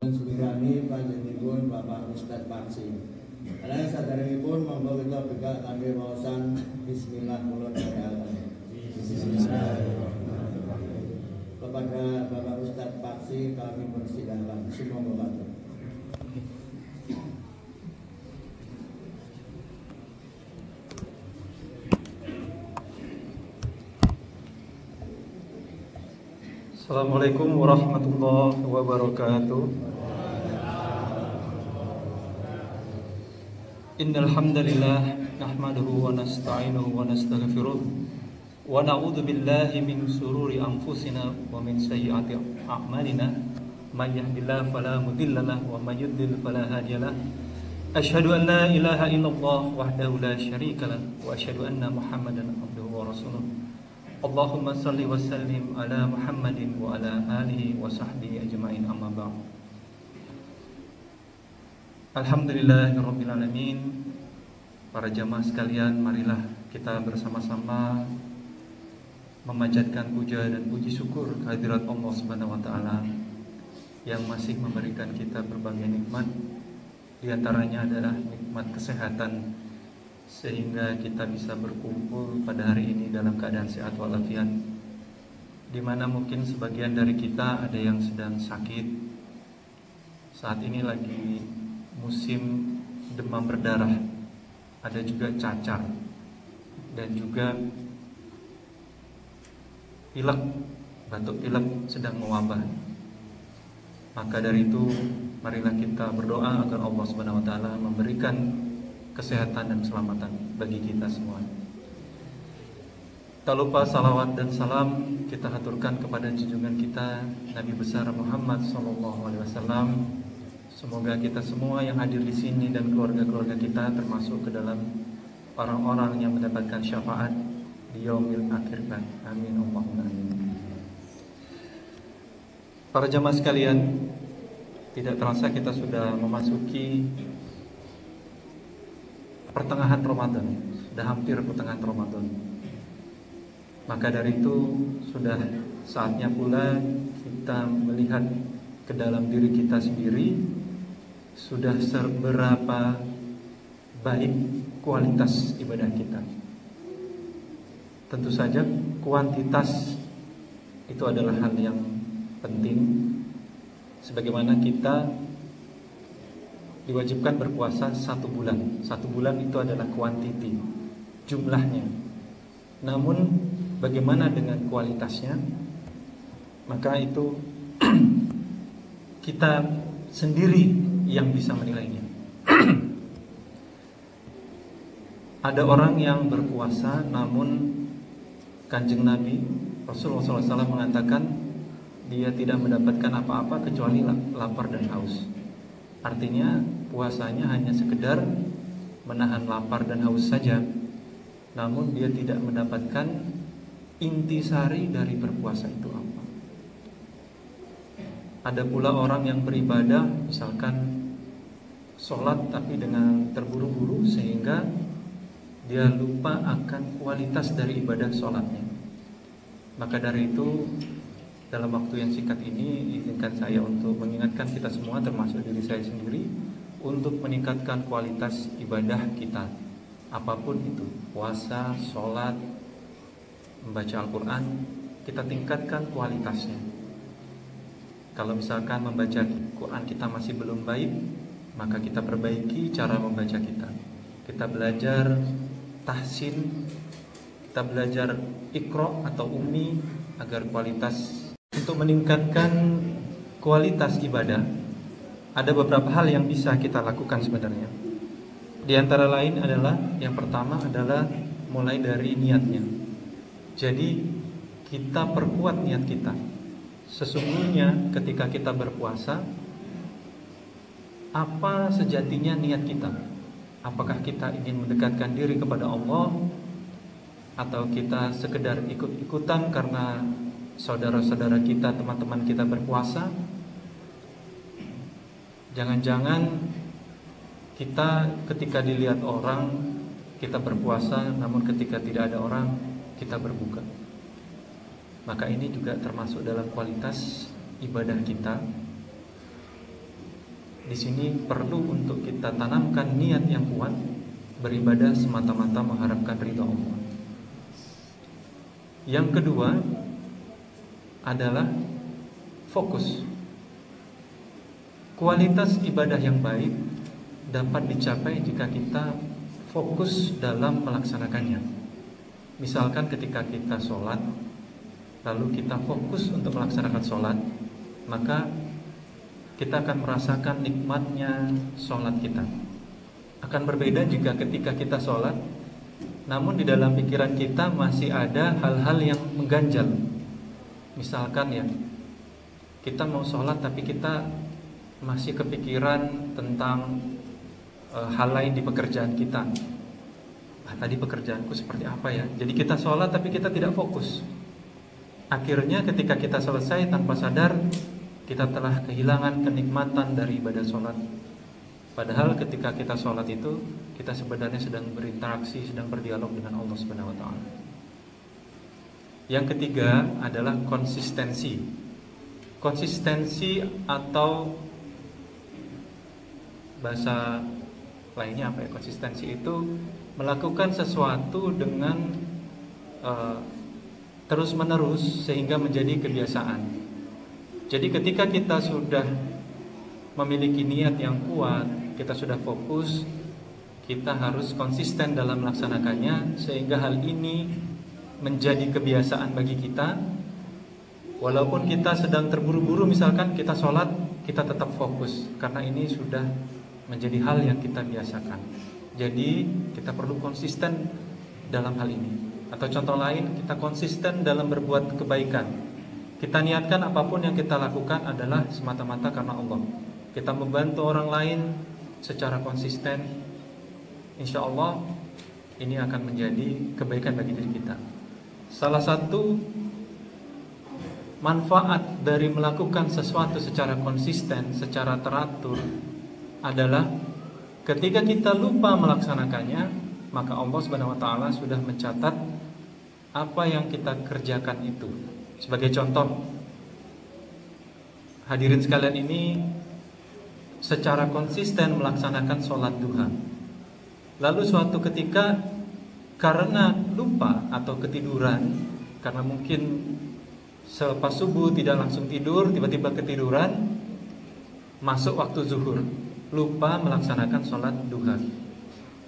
Nyuwun semirani panjenenganipun Bapak Ustadz Paksi. Alai saderengipun monggo kita bika kanthi waosan bismillah kula dherekaken. Bismillahirrahmanirrahim. Kepada Bapak Ustadz Paksi kami persilahkan. Sumangga matur. Assalamualaikum warahmatullahi wabarakatuh. Innal hamdalillah nahmaduhu wa nasta'inuhu wa nastaghfiruh wa na'udzu billahi min shururi anfusina wa min sayyiati a'malina may yahdihillahu fala mudilla lahu wa may yudlil fala hadiyalah. Asyhadu an la ilaha illallah wahdahu la syarika lahu wa asyhadu anna Muhammadan abduhu wa rasuluh. Allahumma salli wa sallim ala Muhammadin wa ala alihi wa sahbihi ajma'in, amma ba'd. Alhamdulillahirabbil alamin. Para jamaah sekalian, marilah kita bersama-sama memanjatkan puja dan puji syukur kehadirat Allah Subhanahu wa taala yang masih memberikan kita berbagai nikmat. Di antaranya adalah nikmat kesehatan, sehingga kita bisa berkumpul pada hari ini dalam keadaan sehat walafiat, di mana mungkin sebagian dari kita ada yang sedang sakit. Saat ini lagi musim demam berdarah, ada juga cacar, dan juga pilek, batuk pilek sedang mewabah. Maka dari itu marilah kita berdoa agar Allah Subhanahu wa taala memberikan kesehatan dan keselamatan bagi kita semua. Tak lupa salawat dan salam kita haturkan kepada junjungan kita Nabi besar Muhammad SAW. Semoga kita semua yang hadir di sini dan keluarga-keluarga kita termasuk ke dalam orang-orang yang mendapatkan syafaat di yaumil akhir. Amin Allahumma amin. Para jamaah sekalian, tidak terasa kita sudah memasuki pertengahan Ramadan, sudah hampir pertengahan Ramadan. Maka dari itu sudah saatnya pula kita melihat ke dalam diri kita sendiri, sudah seberapa baik kualitas ibadah kita. Tentu saja kuantitas itu adalah hal yang penting, sebagaimana kita diwajibkan berpuasa 1 bulan. 1 bulan itu adalah kuantiti, jumlahnya. Namun bagaimana dengan kualitasnya? Maka itu kita sendiri yang bisa menilainya. Ada orang yang berpuasa, namun Kanjeng Nabi Rasulullah SAW mengatakan dia tidak mendapatkan apa-apa kecuali lapar dan haus. Artinya puasanya hanya sekedar menahan lapar dan haus saja, namun dia tidak mendapatkan intisari dari berpuasa itu apa. Ada pula orang yang beribadah, misalkan sholat tapi dengan terburu-buru sehingga dia lupa akan kualitas dari ibadah sholatnya. Maka dari itu, dalam waktu yang singkat ini izinkan saya untuk mengingatkan kita semua, termasuk diri saya sendiri, untuk meningkatkan kualitas ibadah kita. Apapun itu, puasa, sholat, membaca Al-Quran, kita tingkatkan kualitasnya. Kalau misalkan membaca Quran kita masih belum baik, maka kita perbaiki cara membaca kita. Kita belajar tahsin, kita belajar Iqra atau Ummi agar kualitas. Untuk meningkatkan kualitas ibadah, ada beberapa hal yang bisa kita lakukan sebenarnya. Di antara lain adalah, yang pertama adalah mulai dari niatnya. Jadi kita perkuat niat kita. Sesungguhnya ketika kita berpuasa, apa sejatinya niat kita? Apakah kita ingin mendekatkan diri kepada Allah, atau kita sekedar ikut-ikutan karena saudara-saudara kita, teman-teman kita berpuasa? Jangan-jangan kita ketika dilihat orang kita berpuasa, namun ketika tidak ada orang kita berbuka. Maka ini juga termasuk dalam kualitas ibadah kita. di sini perlu untuk kita tanamkan niat yang kuat, beribadah semata-mata mengharapkan ridha Allah. Yang kedua adalah fokus. Kualitas ibadah yang baik dapat dicapai jika kita fokus dalam melaksanakannya. Misalkan ketika kita sholat, lalu kita fokus untuk melaksanakan sholat, maka kita akan merasakan nikmatnya sholat kita. Akan berbeda jika ketika kita sholat, namun di dalam pikiran kita masih ada hal-hal yang mengganjal. Misalkan ya, kita mau sholat tapi kita masih kepikiran tentang hal lain di pekerjaan kita. Tadi pekerjaanku seperti apa ya? Jadi kita sholat tapi kita tidak fokus. Akhirnya ketika kita selesai tanpa sadar, kita telah kehilangan kenikmatan dari ibadah sholat. Padahal ketika kita sholat itu, kita sebenarnya sedang berinteraksi, sedang berdialog dengan Allah Subhanahu wa Ta'ala. Yang ketiga adalah konsistensi. Konsistensi atau bahasa lainnya apa ya? Konsistensi itu melakukan sesuatu dengan terus-menerus sehingga menjadi kebiasaan. Jadi ketika kita sudah memiliki niat yang kuat, kita sudah fokus, kita harus konsisten dalam melaksanakannya sehingga hal ini menjadi kebiasaan bagi kita. Walaupun kita sedang terburu-buru, misalkan kita sholat, kita tetap fokus karena ini sudah menjadi hal yang kita biasakan. Jadi kita perlu konsisten dalam hal ini. Atau contoh lain, kita konsisten dalam berbuat kebaikan. Kita niatkan apapun yang kita lakukan adalah semata-mata karena Allah. Kita membantu orang lain secara konsisten, insya Allah ini akan menjadi kebaikan bagi diri kita. Salah satu manfaat dari melakukan sesuatu secara konsisten, secara teratur adalah ketika kita lupa melaksanakannya, maka Allah Subhanahu wa Ta'ala sudah mencatat apa yang kita kerjakan itu. Sebagai contoh, hadirin sekalian ini secara konsisten melaksanakan sholat duha. Lalu suatu ketika karena lupa atau ketiduran, karena mungkin selepas subuh tidak langsung tidur, tiba-tiba ketiduran, masuk waktu zuhur, lupa melaksanakan sholat duha,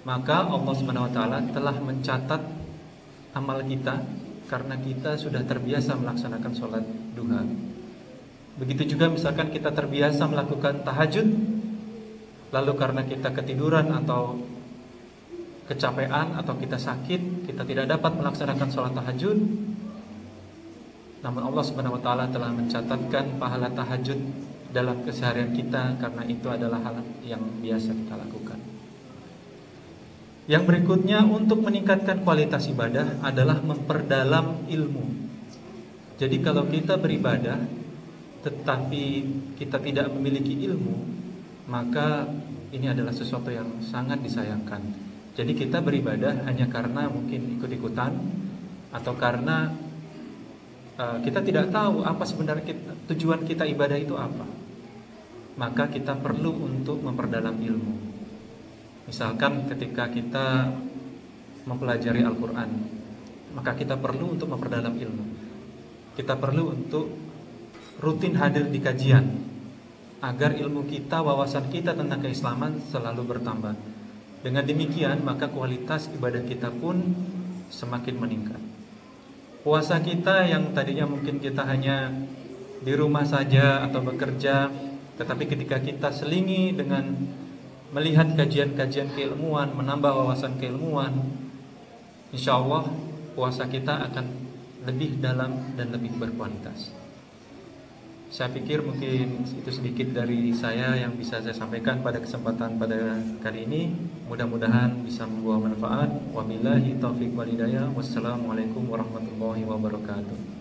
maka Allah Subhanahu wa Ta'ala telah mencatat amal kita karena kita sudah terbiasa melaksanakan sholat duha. Begitu juga misalkan kita terbiasa melakukan tahajud, lalu karena kita ketiduran atau kecapean atau kita sakit, kita tidak dapat melaksanakan sholat tahajud, namun Allah Subhanahu wa Ta'ala telah mencatatkan pahala tahajud dalam keseharian kita karena itu adalah hal yang biasa kita lakukan. Yang berikutnya, untuk meningkatkan kualitas ibadah adalah memperdalam ilmu. Jadi kalau kita beribadah tetapi kita tidak memiliki ilmu, maka ini adalah sesuatu yang sangat disayangkan. Jadi kita beribadah hanya karena mungkin ikut-ikutan, atau karena kita tidak tahu apa sebenarnya tujuan kita ibadah itu apa. Maka kita perlu untuk memperdalam ilmu. Misalkan ketika kita mempelajari Al-Quran, maka kita perlu untuk memperdalam ilmu. Kita perlu untuk rutin hadir di kajian agar ilmu kita, wawasan kita tentang keislaman selalu bertambah. Dengan demikian maka kualitas ibadah kita pun semakin meningkat. Puasa kita yang tadinya mungkin kita hanya di rumah saja atau bekerja, tetapi ketika kita selingi dengan melihat kajian-kajian keilmuan, menambah wawasan keilmuan, insya Allah puasa kita akan lebih dalam dan lebih berkualitas. Saya pikir mungkin itu sedikit dari saya yang bisa saya sampaikan pada kesempatan pada kali ini. Mudah-mudahan bisa membawa manfaat. Wabillahi taufiq wal hidayah. Wassalamualaikum warahmatullahi wabarakatuh.